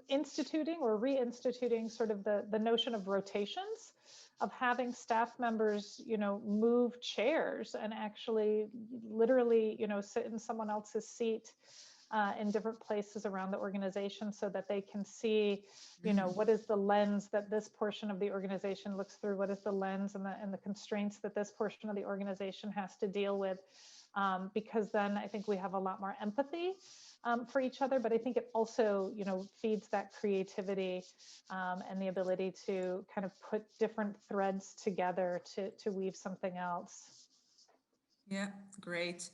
instituting or reinstituting sort of the notion of rotations, of having staff members, move chairs and actually literally, sit in someone else's seat in different places around the organization so that they can see, what is the lens that this portion of the organization looks through, what is the lens and the constraints that this portion of the organization has to deal with. Because then I think we have a lot more empathy for each other, but I think it also, feeds that creativity and the ability to kind of put different threads together to weave something else. Yeah, great.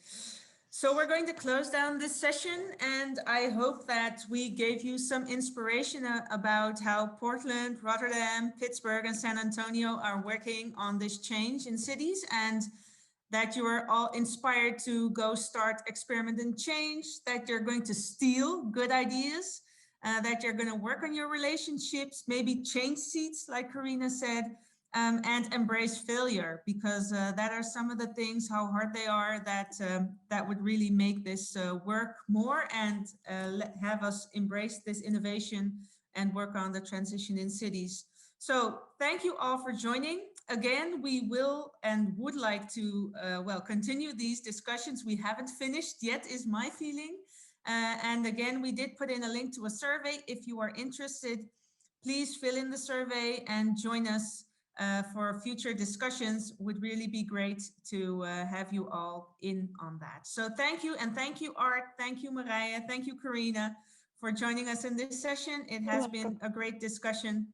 So we're going to close down this session, and I hope that we gave you some inspiration about how Portland, Rotterdam, Pittsburgh, and San Antonio are working on this change in cities, and that you are all inspired to go start experiment and change, that you're going to steal good ideas, that you're going to work on your relationships, maybe change seats, like Karina said, and embrace failure, because that are some of the things, how hard they are, that would really make this work more and have us embrace this innovation and work on the transition in cities. So thank you all for joining. Again, we will and would like to, continue these discussions. We haven't finished yet, is my feeling. And again, we did put in a link to a survey. If you are interested, please fill in the survey and join us for future discussions. Would really be great to have you all in on that. So thank you, and thank you, Art. Thank you, Marije. Thank you, Karina, for joining us in this session. It has been a great discussion.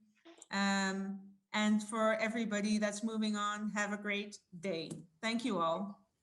And for everybody that's moving on, have a great day. Thank you all.